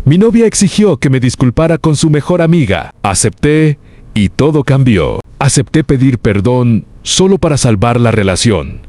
Mi novia exigió que me disculpara con su mejor amiga. Acepté y todo cambió. Acepté pedir perdón solo para salvar la relación.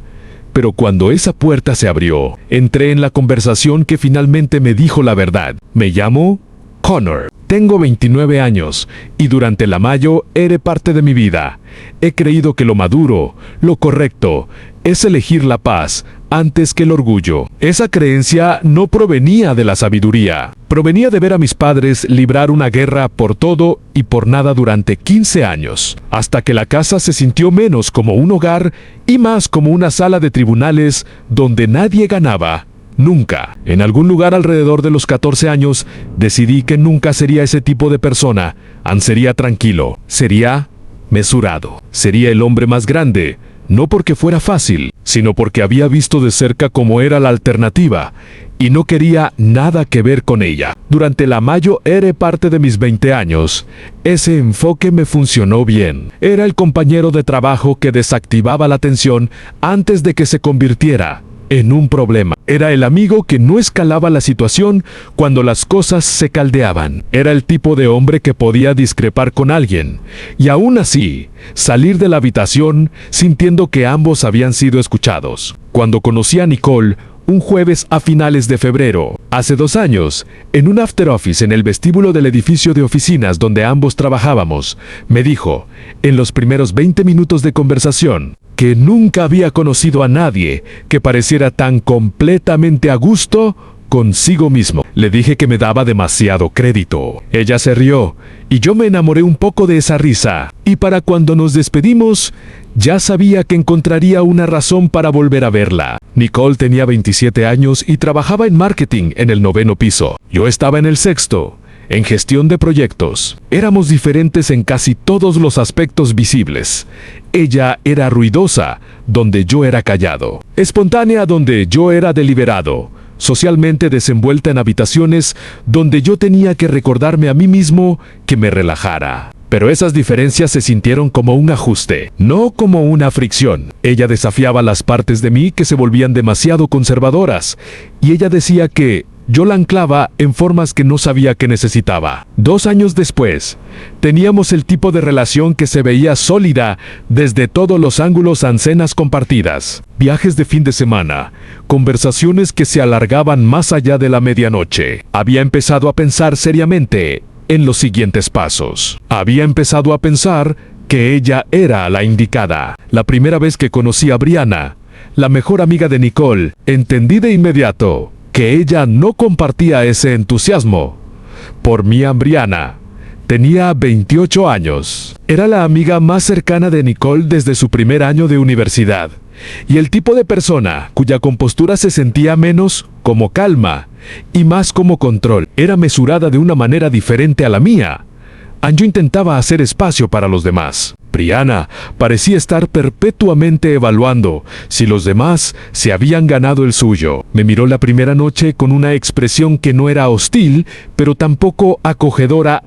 Pero cuando esa puerta se abrió, entré en la conversación que finalmente me dijo la verdad. Me llamo Connor. Tengo 29 años y durante la mayo eres parte de mi vida. He creído que lo maduro, lo correcto, es elegir la paz antes que el orgullo. Esa creencia no provenía de la sabiduría. Provenía de ver a mis padres librar una guerra por todo y por nada durante 15 años, hasta que la casa se sintió menos como un hogar y más como una sala de tribunales donde nadie ganaba. Nunca. En algún lugar alrededor de los 14 años, decidí que nunca sería ese tipo de persona. Sería tranquilo. Sería mesurado. Sería el hombre más grande. No porque fuera fácil, sino porque había visto de cerca cómo era la alternativa y no quería nada que ver con ella. Durante la mayo era parte de mis 20 años. Ese enfoque me funcionó bien. Era el compañero de trabajo que desactivaba la tensión antes de que se convirtiera en un problema. Era el amigo que no escalaba la situación cuando las cosas se caldeaban. Era el tipo de hombre que podía discrepar con alguien y aún así salir de la habitación sintiendo que ambos habían sido escuchados. Cuando conocí a Nicole, un jueves a finales de febrero, hace 2 años, en un after office en el vestíbulo del edificio de oficinas donde ambos trabajábamos, me dijo, en los primeros 20 minutos de conversación, que nunca había conocido a nadie que pareciera tan completamente a gusto consigo mismo. Le dije que me daba demasiado crédito. Ella se rió y yo me enamoré un poco de esa risa. Y para cuando nos despedimos, ya sabía que encontraría una razón para volver a verla. Nicole tenía 27 años y trabajaba en marketing en el 9º piso. Yo estaba en el 6º. En gestión de proyectos. Éramos diferentes en casi todos los aspectos visibles. Ella era ruidosa, donde yo era callado. Espontánea, donde yo era deliberado. Socialmente desenvuelta en habitaciones, donde yo tenía que recordarme a mí mismo que me relajara. Pero esas diferencias se sintieron como un ajuste, no como una fricción. Ella desafiaba las partes de mí que se volvían demasiado conservadoras, y ella decía que yo la anclaba en formas que no sabía que necesitaba. 2 años después, teníamos el tipo de relación que se veía sólida desde todos los ángulos en cenas compartidas, viajes de fin de semana, conversaciones que se alargaban más allá de la medianoche. Había empezado a pensar seriamente en los siguientes pasos. Había empezado a pensar que ella era la indicada. La primera vez que conocí a Brianna, la mejor amiga de Nicole, entendí de inmediato que ella no compartía ese entusiasmo. Por mí, Brianna tenía 28 años. Era la amiga más cercana de Nicole desde su primer año de universidad, y el tipo de persona cuya compostura se sentía menos como calma y más como control. Era mesurada de una manera diferente a la mía. Yo intentaba hacer espacio para los demás. Brianna parecía estar perpetuamente evaluando si los demás se habían ganado el suyo. Me miró la primera noche con una expresión que no era hostil, pero tampoco acogedora.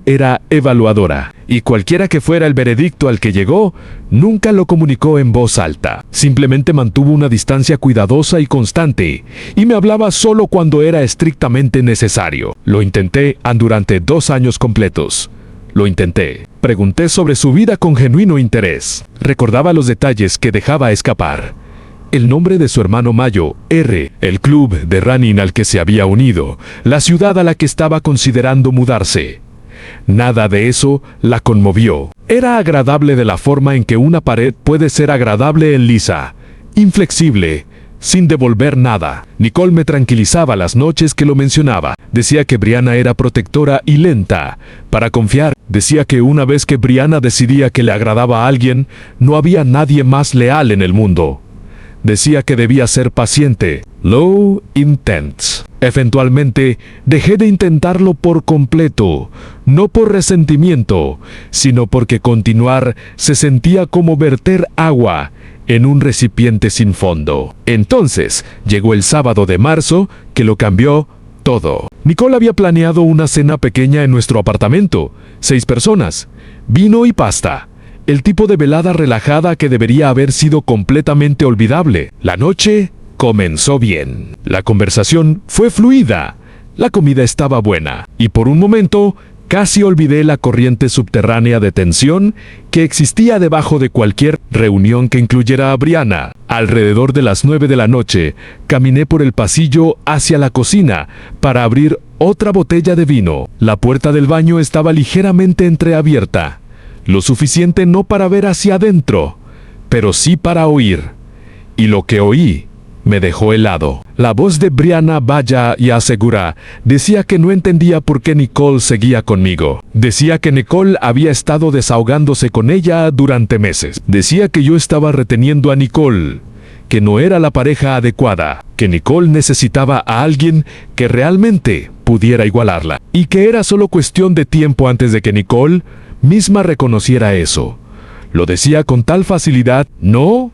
Era evaluadora. Y cualquiera que fuera el veredicto al que llegó, nunca lo comunicó en voz alta. Simplemente mantuvo una distancia cuidadosa y constante, y me hablaba solo cuando era estrictamente necesario. Lo intenté durante 2 años completos. Lo intenté. Pregunté sobre su vida con genuino interés. Recordaba los detalles que dejaba escapar. El nombre de su hermano Mayo, el club de running al que se había unido, la ciudad a la que estaba considerando mudarse. Nada de eso la conmovió. Era agradable de la forma en que una pared puede ser agradable en lisa, inflexible, sin devolver nada. Nicole me tranquilizaba las noches que lo mencionaba. Decía que Brianna era protectora y lenta para confiar. Decía que una vez que Brianna decidía que le agradaba a alguien, no había nadie más leal en el mundo. Decía que debía ser paciente, low intense. Eventualmente, dejé de intentarlo por completo, no por resentimiento, sino porque continuar se sentía como verter agua en un recipiente sin fondo. Entonces, llegó el sábado de marzo, que lo cambió todo. Nicole había planeado una cena pequeña en nuestro apartamento, 6 personas, vino y pasta. El tipo de velada relajada que debería haber sido completamente olvidable. La noche comenzó bien. La conversación fue fluida, La comida estaba buena, y por un momento casi olvidé la corriente subterránea de tensión que existía debajo de cualquier reunión que incluyera a Brianna. Alrededor de las 9 de la noche, caminé por el pasillo hacia la cocina para abrir otra botella de vino. La puerta del baño estaba ligeramente entreabierta, lo suficiente no para ver hacia adentro, pero sí para oír. Y lo que oí me dejó helado. La voz de Brianna Baya y Asegura decía que no entendía por qué Nicole seguía conmigo. Decía que Nicole había estado desahogándose con ella durante meses. Decía que yo estaba reteniendo a Nicole, que no era la pareja adecuada, que Nicole necesitaba a alguien que realmente pudiera igualarla, y que era solo cuestión de tiempo antes de que Nicole misma reconociera eso. Lo decía con tal facilidad, no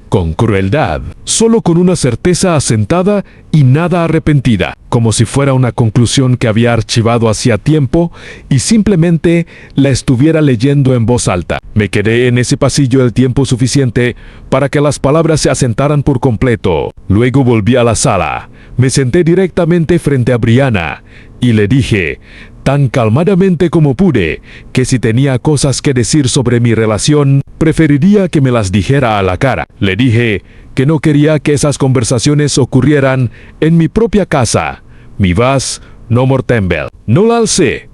con crueldad, solo con una certeza asentada y nada arrepentida, como si fuera una conclusión que había archivado hacía tiempo y simplemente la estuviera leyendo en voz alta. Me quedé en ese pasillo el tiempo suficiente para que las palabras se asentaran por completo. Luego volví a la sala, me senté directamente frente a Brianna y le dije, tan calmadamente como pude, que si tenía cosas que decir sobre mi relación, preferiría que me las dijera a la cara. Le dije que no quería que esas conversaciones ocurrieran en mi propia casa. Mi vas no mortembel. No la alcé.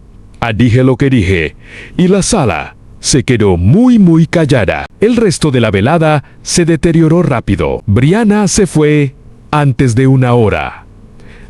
Dije lo que dije, y la sala se quedó muy callada. El resto de la velada se deterioró rápido. Brianna se fue antes de una hora.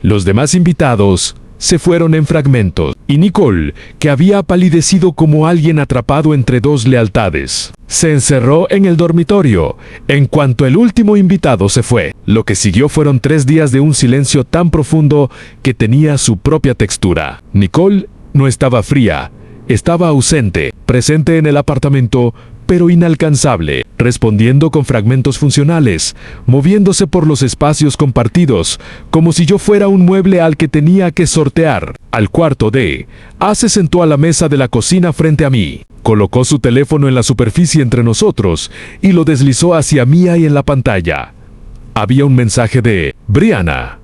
Los demás invitados se fueron en fragmentos, y Nicole, que había palidecido como alguien atrapado entre dos lealtades, se encerró en el dormitorio en cuanto el último invitado se fue. Lo que siguió fueron 3 días de un silencio tan profundo que tenía su propia textura. Nicole no estaba fría, estaba ausente, presente en el apartamento, pero inalcanzable, respondiendo con fragmentos funcionales, moviéndose por los espacios compartidos, como si yo fuera un mueble al que tenía que sortear. Al cuarto de A se sentó a la mesa de la cocina frente a mí, colocó su teléfono en la superficie entre nosotros y lo deslizó hacia mí y en la pantalla. Había un mensaje de Brianna.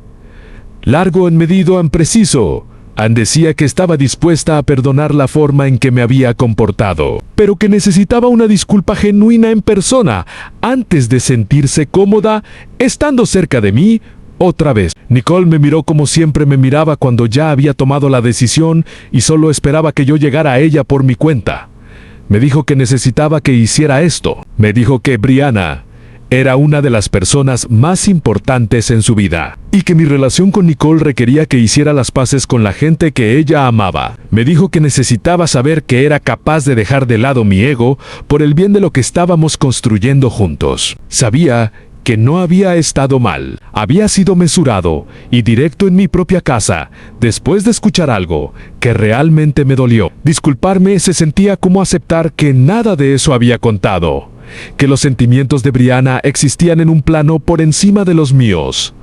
Largo en medido en preciso. Decía que estaba dispuesta a perdonar la forma en que me había comportado, pero que necesitaba una disculpa genuina en persona antes de sentirse cómoda estando cerca de mí otra vez. Nicole me miró como siempre me miraba cuando ya había tomado la decisión y solo esperaba que yo llegara a ella por mi cuenta. Me dijo que necesitaba que hiciera esto. Me dijo que Brianna era una de las personas más importantes en su vida, y que mi relación con Nicole requería que hiciera las paces con la gente que ella amaba. Me dijo que necesitaba saber que era capaz de dejar de lado mi ego por el bien de lo que estábamos construyendo juntos. Sabía que no había estado mal, había sido mesurado y directo en mi propia casa, después de escuchar algo que realmente me dolió. Disculparme se sentía como aceptar que nada de eso había contado, que los sentimientos de Brianna existían en un plano por encima de los míos.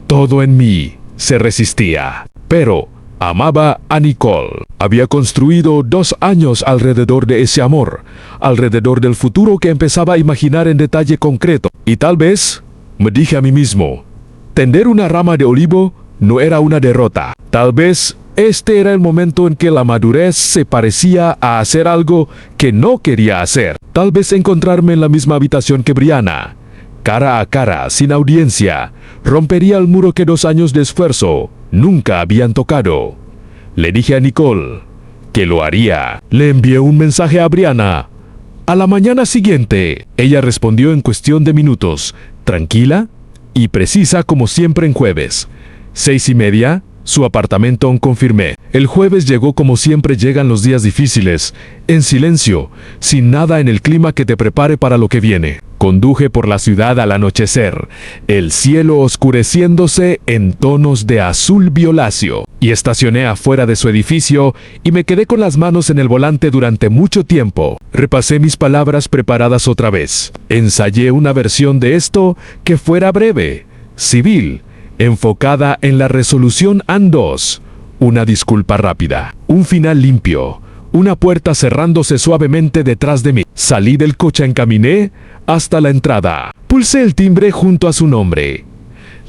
Todo en mí se resistía, pero amaba a Nicole. Había construido 2 años alrededor de ese amor, alrededor del futuro que empezaba a imaginar en detalle concreto. Y tal vez, me dije a mí mismo, tender una rama de olivo no era una derrota. Tal vez este era el momento en que la madurez se parecía a hacer algo que no quería hacer. Tal vez encontrarme en la misma habitación que Brianna, cara a cara, sin audiencia, rompería el muro que 2 años de esfuerzo nunca habían tocado. Le dije a Nicole que lo haría. Le envié un mensaje a Brianna. A la mañana siguiente, ella respondió en cuestión de minutos, tranquila y precisa como siempre en jueves. 6:30, su apartamento, confirmé. El jueves llegó como siempre llegan los días difíciles, en silencio, sin nada en el clima que te prepare para lo que viene. Conduje por la ciudad al anochecer, el cielo oscureciéndose en tonos de azul violáceo, y estacioné afuera de su edificio y me quedé con las manos en el volante durante mucho tiempo. Repasé mis palabras preparadas otra vez. Ensayé una versión de esto que fuera breve, civil, enfocada en la resolución A2, una disculpa rápida, un final limpio, una puerta cerrándose suavemente detrás de mí. Salí del coche, encaminé hasta la entrada. Pulsé el timbre junto a su nombre.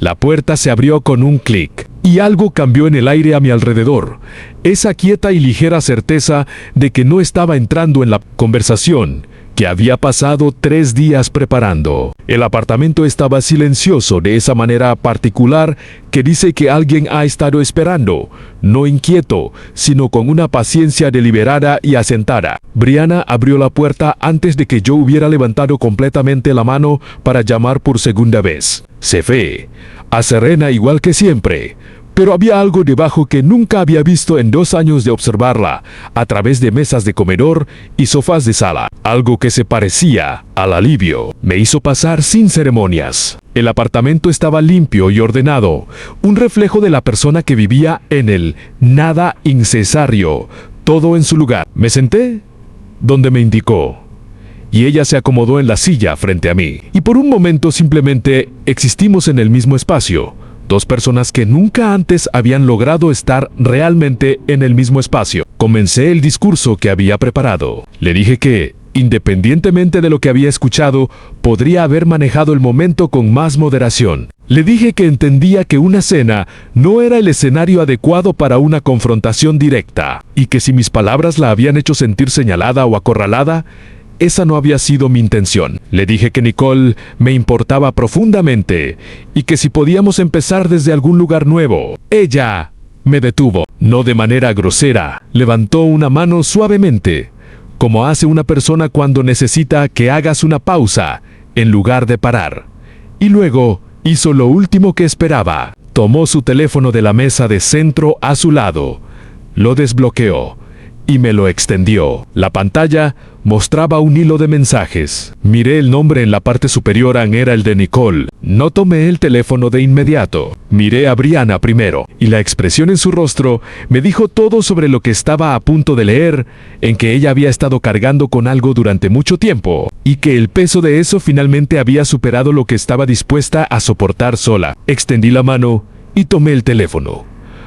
La puerta se abrió con un clic. Y algo cambió en el aire a mi alrededor. Esa quieta y ligera certeza de que no estaba entrando en la conversación que había pasado 3 días preparando. El apartamento estaba silencioso de esa manera particular que dice que alguien ha estado esperando, no inquieto, sino con una paciencia deliberada y asentada. Brianna abrió la puerta antes de que yo hubiera levantado completamente la mano para llamar por segunda vez. Se fue, a serena igual que siempre. Pero había algo debajo que nunca había visto en 2 años de observarla, a través de mesas de comedor y sofás de sala. Algo que se parecía al alivio. Me hizo pasar sin ceremonias. El apartamento estaba limpio y ordenado, un reflejo de la persona que vivía en él, nada incesario, todo en su lugar. Me senté donde me indicó, y ella se acomodó en la silla frente a mí. Y por un momento simplemente existimos en el mismo espacio. 2 personas que nunca antes habían logrado estar realmente en el mismo espacio. Comencé el discurso que había preparado. Le dije que, independientemente de lo que había escuchado, podría haber manejado el momento con más moderación. Le dije que entendía que una cena no era el escenario adecuado para una confrontación directa, y que si mis palabras la habían hecho sentir señalada o acorralada, esa no había sido mi intención. Le dije que Nicole me importaba profundamente y que si podíamos empezar desde algún lugar nuevo. Ella me detuvo, no de manera grosera. Levantó una mano suavemente, como hace una persona cuando necesita que hagas una pausa en lugar de parar. Y luego hizo lo último que esperaba. Tomó su teléfono de la mesa de centro a su lado, lo desbloqueó y me lo extendió. La pantalla mostraba un hilo de mensajes. Miré el nombre en la parte superior, era el de Nicole. No tomé el teléfono de inmediato. Miré a Brianna primero, y la expresión en su rostro me dijo todo sobre lo que estaba a punto de leer, en que ella había estado cargando con algo durante mucho tiempo, y que el peso de eso finalmente había superado lo que estaba dispuesta a soportar sola. Extendí la mano y tomé el teléfono.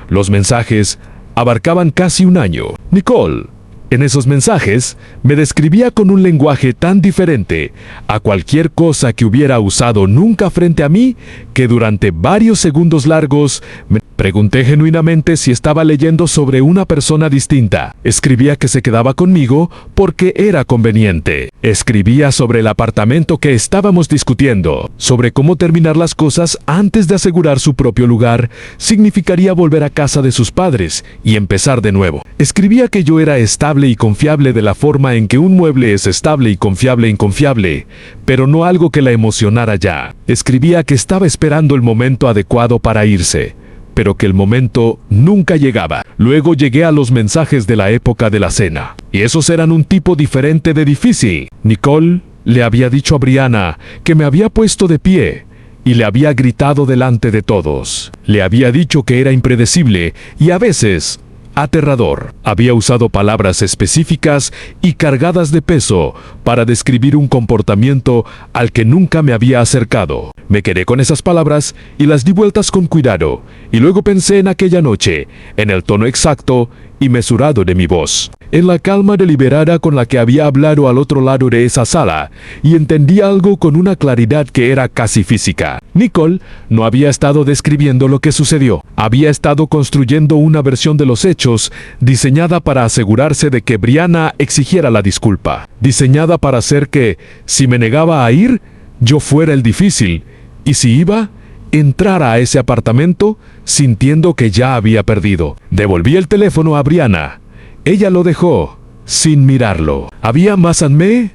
Los mensajes abarcaban casi 1 año. Nicole, en esos mensajes, me describía con un lenguaje tan diferente a cualquier cosa que hubiera usado nunca frente a mí, que durante varios segundos largos me pregunté genuinamente si estaba leyendo sobre una persona distinta. Escribía que se quedaba conmigo porque era conveniente. Escribía sobre el apartamento que estábamos discutiendo, sobre cómo terminar las cosas antes de asegurar su propio lugar significaría volver a casa de sus padres y empezar de nuevo. Escribía que yo era estable y confiable de la forma en que un mueble es estable y confiable, pero no algo que la emocionara ya. Escribía que estaba esperando el momento adecuado para irse, pero que el momento nunca llegaba. Luego llegué a los mensajes de la época de la cena, y esos eran un tipo diferente de difícil. Nicole le había dicho a Brianna que me había puesto de pie, y le había gritado delante de todos. Le había dicho que era impredecible y a veces aterrador. Había usado palabras específicas y cargadas de peso para describir un comportamiento al que nunca me había acercado. Me quedé con esas palabras y las di vueltas con cuidado, y luego pensé en aquella noche, en el tono exacto y mesurado de mi voz, en la calma deliberada con la que había hablado al otro lado de esa sala, y entendí algo con una claridad que era casi física. Nicole no había estado describiendo lo que sucedió, había estado construyendo una versión de los hechos diseñada para asegurarse de que Brianna exigiera la disculpa, diseñada para hacer que, si me negaba a ir, yo fuera el difícil, y si iba, entrara a ese apartamento sintiendo que ya había perdido. Devolví el teléfono a Brianna. Ella lo dejó, sin mirarlo. ¿Había más en mí?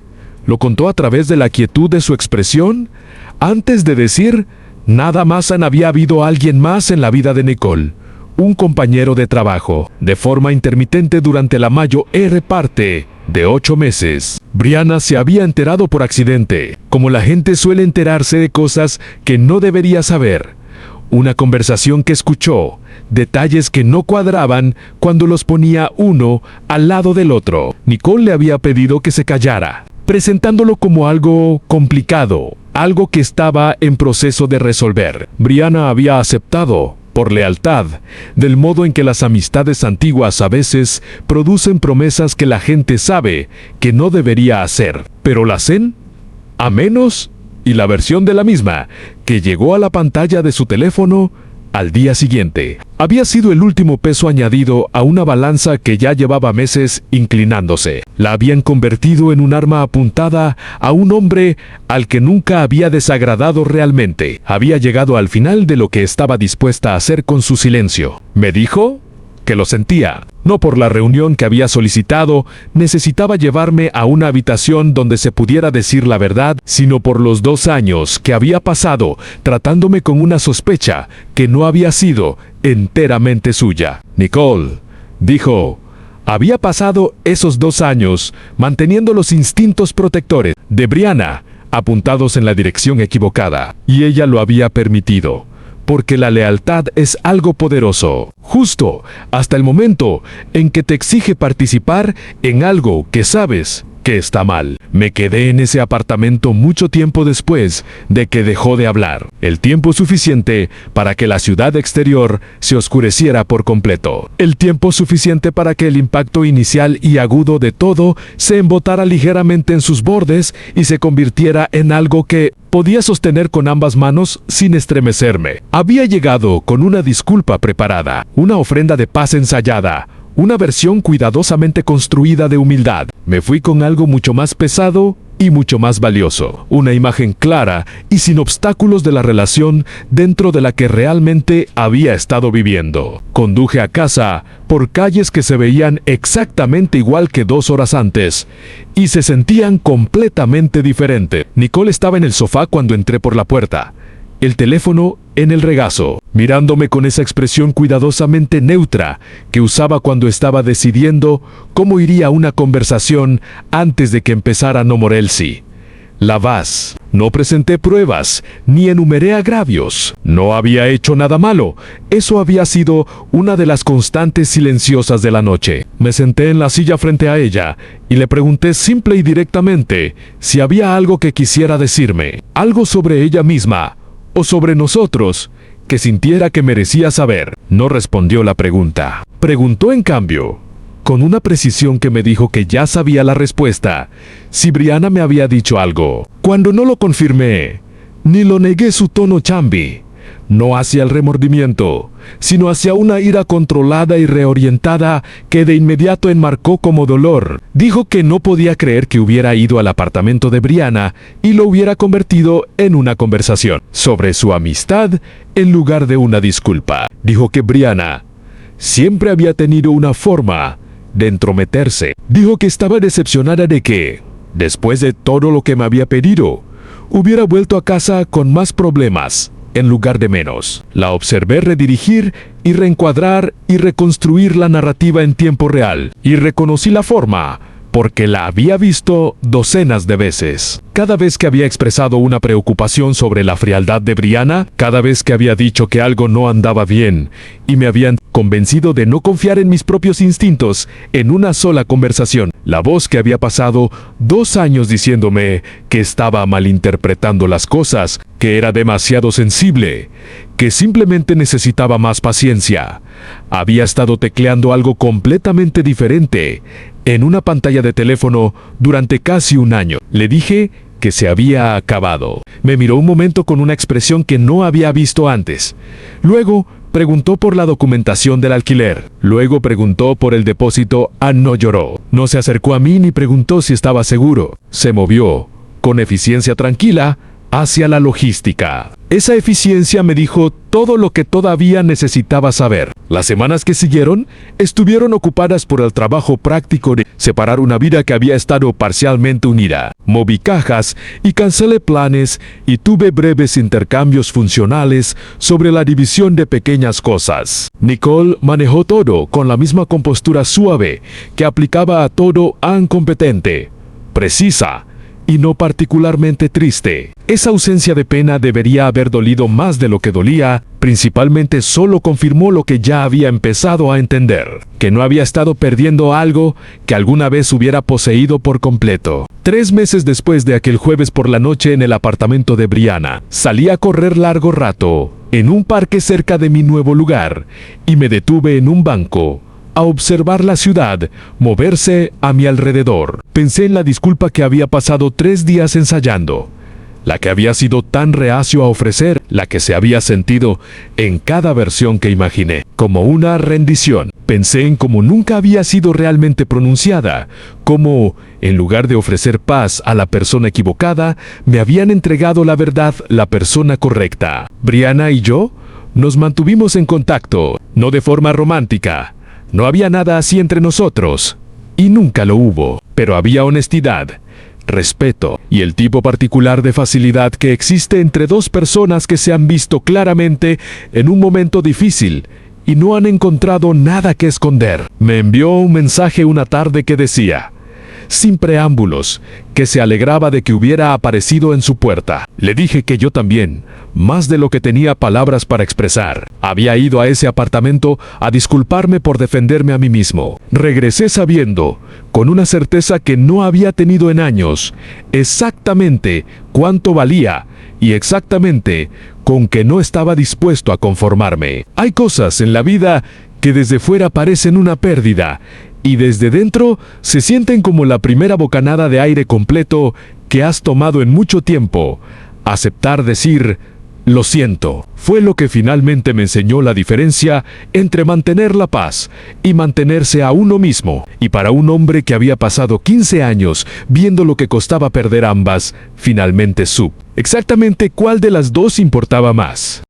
Lo contó a través de la quietud de su expresión. Antes de decir, nada más había habido alguien más en la vida de Nicole. Un compañero de trabajo, de forma intermitente durante la mayor parte de 8 meses. Brianna se había enterado por accidente, como la gente suele enterarse de cosas que no debería saber. Una conversación que escuchó, detalles que no cuadraban cuando los ponía uno al lado del otro. Nicole le había pedido que se callara, presentándolo como algo complicado, algo que estaba en proceso de resolver. Brianna había aceptado, por lealtad, del modo en que las amistades antiguas a veces producen promesas que la gente sabe que no debería hacer, pero la hacen, a menos, y la versión de la misma, que llegó a la pantalla de su teléfono, Al día siguiente, había sido el último peso añadido a una balanza que ya llevaba meses inclinándose. La habían convertido en un arma apuntada a un hombre al que nunca había desagradado realmente. Había llegado al final de lo que estaba dispuesta a hacer con su silencio. Me dijo que lo sentía. No por la reunión que había solicitado, necesitaba llevarme a una habitación donde se pudiera decir la verdad, sino por los 2 años que había pasado tratándome con una sospecha que no había sido enteramente suya. Nicole, dijo, había pasado esos 2 años manteniendo los instintos protectores de Brianna apuntados en la dirección equivocada, y ella lo había permitido. Porque la lealtad es algo poderoso, justo hasta el momento en que te exige participar en algo que sabes que está mal. Me quedé en ese apartamento mucho tiempo después de que dejó de hablar, el tiempo suficiente para que la ciudad exterior se oscureciera por completo, el tiempo suficiente para que el impacto inicial y agudo de todo se embotara ligeramente en sus bordes y se convirtiera en algo que podía sostener con ambas manos sin estremecerme. Había llegado con una disculpa preparada, una ofrenda de paz ensayada, una versión cuidadosamente construida de humildad. Me fui con algo mucho más pesado y mucho más valioso, una imagen clara y sin obstáculos de la relación dentro de la que realmente había estado viviendo. Conduje a casa por calles que se veían exactamente igual que 2 horas antes y se sentían completamente diferentes. Nicole estaba en el sofá cuando entré por la puerta, el teléfono en el regazo, mirándome con esa expresión cuidadosamente neutra que usaba cuando estaba decidiendo cómo iría una conversación antes de que empezara Nomorelsi. La vas. No presenté pruebas, ni enumeré agravios. No había hecho nada malo. Eso había sido una de las constantes silenciosas de la noche. Me senté en la silla frente a ella y le pregunté simple y directamente si había algo que quisiera decirme, algo sobre ella misma o sobre nosotros, que sintiera que merecía saber. No respondió la pregunta. Preguntó en cambio, con una precisión que me dijo que ya sabía la respuesta, si Brianna me había dicho algo. Cuando no lo confirmé, ni lo negué su tono chambi, no hacia el remordimiento, sino hacia una ira controlada y reorientada que de inmediato enmarcó como dolor. Dijo que no podía creer que hubiera ido al apartamento de Brianna y lo hubiera convertido en una conversación sobre su amistad en lugar de una disculpa. Dijo que Brianna siempre había tenido una forma de entrometerse. Dijo que estaba decepcionada de que, después de todo lo que me había pedido, hubiera vuelto a casa con más problemas en lugar de menos. La observé redirigir y reencuadrar y reconstruir la narrativa en tiempo real, y reconocí la forma, porque la había visto docenas de veces. Cada vez que había expresado una preocupación sobre la frialdad de Brianna, cada vez que había dicho que algo no andaba bien, y me habían convencido de no confiar en mis propios instintos en una sola conversación, la voz que había pasado 2 años diciéndome que estaba malinterpretando las cosas, que era demasiado sensible, que simplemente necesitaba más paciencia. Había estado tecleando algo completamente diferente en una pantalla de teléfono durante casi 1 año. Le dije que se había acabado. Me miró un momento con una expresión que no había visto antes. Luego preguntó por la documentación del alquiler. Luego preguntó por el depósito. No lloró. No se acercó a mí ni preguntó si estaba seguro. Se movió, con eficiencia tranquila, hacia la logística. Esa eficiencia me dijo todo lo que todavía necesitaba saber. Las semanas que siguieron estuvieron ocupadas por el trabajo práctico de separar una vida que había estado parcialmente unida. Moví cajas y cancelé planes y tuve breves intercambios funcionales sobre la división de pequeñas cosas. Nicole manejó todo con la misma compostura suave que aplicaba a todo incompetente, precisa y no particularmente triste. Esa ausencia de pena debería haber dolido más de lo que dolía, principalmente solo confirmó lo que ya había empezado a entender, que no había estado perdiendo algo que alguna vez hubiera poseído por completo. 3 meses después de aquel jueves por la noche en el apartamento de Brianna, salí a correr largo rato en un parque cerca de mi nuevo lugar y me detuve en un banco a observar la ciudad moverse a mi alrededor. Pensé en la disculpa que había pasado 3 días ensayando, la que había sido tan reacio a ofrecer, la que se había sentido en cada versión que imaginé, como una rendición. Pensé en cómo nunca había sido realmente pronunciada, cómo, en lugar de ofrecer paz a la persona equivocada, me habían entregado la verdad la persona correcta. Brianna y yo nos mantuvimos en contacto, no de forma romántica. No había nada así entre nosotros, y nunca lo hubo, pero había honestidad, respeto y el tipo particular de facilidad que existe entre dos personas que se han visto claramente en un momento difícil y no han encontrado nada que esconder. Me envió un mensaje una tarde que decía, sin preámbulos, que se alegraba de que hubiera aparecido en su puerta. Le dije que yo también, más de lo que tenía palabras para expresar. Había ido a ese apartamento a disculparme por defenderme a mí mismo. Regresé sabiendo, con una certeza que no había tenido en años, exactamente cuánto valía y exactamente con que no estaba dispuesto a conformarme. Hay cosas en la vida que desde fuera parecen una pérdida y desde dentro se sienten como la primera bocanada de aire completo que has tomado en mucho tiempo. Aceptar decir, lo siento, fue lo que finalmente me enseñó la diferencia entre mantener la paz y mantenerse a uno mismo. Y para un hombre que había pasado 15 años viendo lo que costaba perder ambas, finalmente supe exactamente cuál de las dos importaba más.